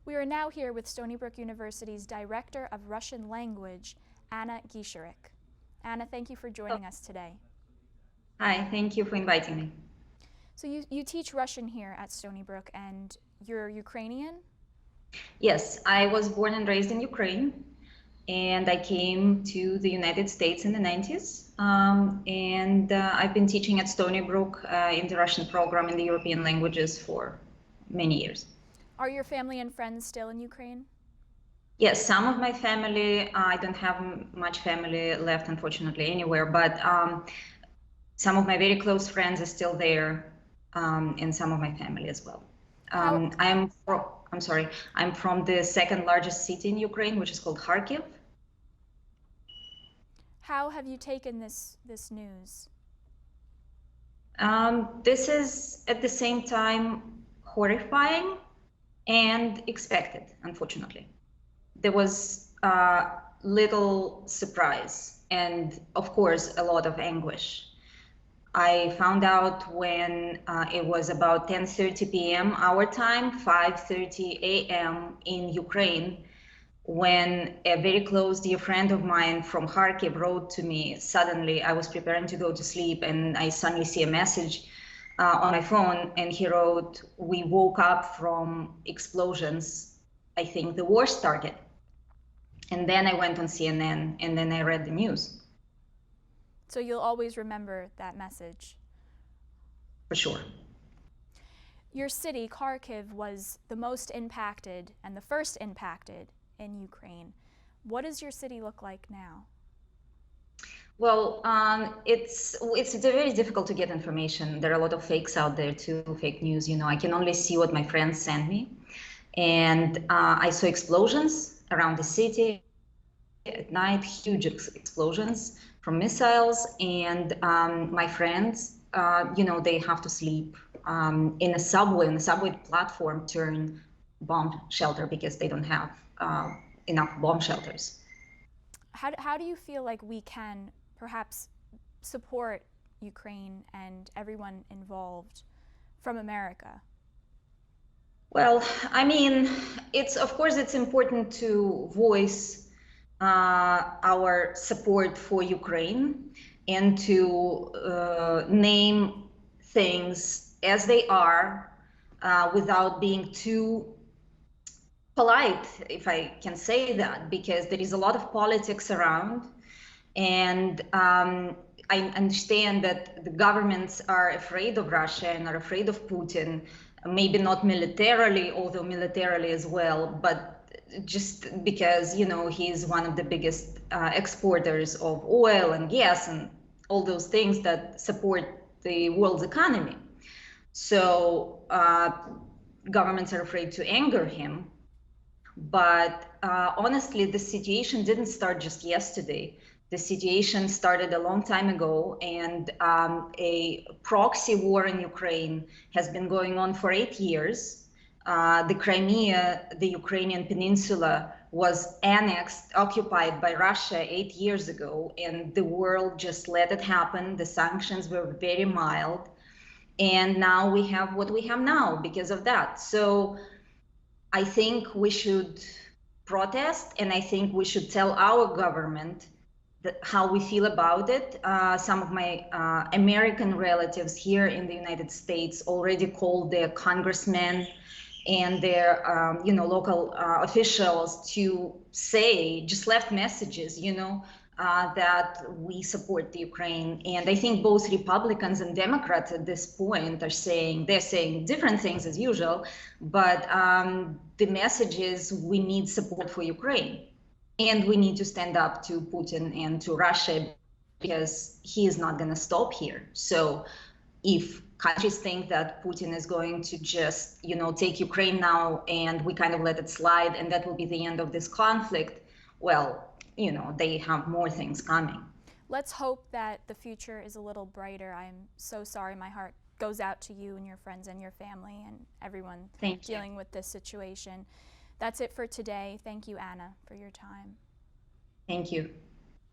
We are now here with Stony Brook University's Director of Russian Language, Anna Geisherik. Anna, thank you for joining us today. Hi, thank you for inviting me. So you teach Russian here at Stony Brook, and you're Ukrainian? Yes, I was born and raised in Ukraine, and I came to the United States in the 90s. I've been teaching at Stony Brook in the Russian program in the European languages for many years. Are your family and friends still in Ukraine? Yes, some of my family, I don't have much family left, unfortunately, anywhere, but some of my very close friends are still there, and some of my family as well. I'm from the second largest city in Ukraine, which is called Kharkiv. How have you taken this news? This is at the same time horrifying and expected, unfortunately. There was little surprise and, of course, a lot of anguish. I found out when it was about 10:30 p.m. our time, 5:30 a.m. in Ukraine, when a very close dear friend of mine from Kharkiv wrote to me. Suddenly, I was preparing to go to sleep, and I suddenly see a message on my phone, and he wrote, "We woke up from explosions. I think the war started." And then I went on CNN, and then I read the news. So you'll always remember that message? For sure. Your city, Kharkiv, was the most impacted and the first impacted in Ukraine. What does your city look like now? Well, it's very difficult to get information. There are a lot of fakes out there too, fake news. I can only see what my friends send me. And I saw explosions around the city at night, huge explosions from missiles. And my friends, they have to sleep in a subway platform turn bomb shelter because they don't have enough bomb shelters. How do you feel like we can perhaps support Ukraine and everyone involved from America? Well, I mean, of course it's important to voice our support for Ukraine and to name things as they are without being too polite, if I can say that, because there is a lot of politics around, and I understand that the governments are afraid of Russia and are afraid of Putin, maybe not militarily, although militarily as well, but just because, he's one of the biggest exporters of oil and gas and all those things that support the world's economy. So governments are afraid to anger him. But honestly, the situation didn't start just yesterday. The situation started a long time ago, and a proxy war in Ukraine has been going on for 8 years. The Crimea, the Ukrainian peninsula, was annexed, occupied by Russia 8 years ago, and the world just let it happen. The sanctions were very mild, and now we have what we have now because of that. So I think we should protest, and I think we should tell our government how we feel about it. Some of my American relatives here in the United States already called their congressmen and their local officials to say, just left messages, that we support the Ukraine. And I think both Republicans and Democrats at this point they're saying different things as usual, but the message is we need support for Ukraine, and we need to stand up to Putin and to Russia because he is not going to stop here. So if countries think that Putin is going to just, take Ukraine now and we kind of let it slide and that will be the end of this conflict, well, they have more things coming. Let's hope that the future is a little brighter. I'm so sorry. My heart goes out to you and your friends and your family and everyone dealing with this situation. That's it for today. Thank you, Anna, for your time. Thank you.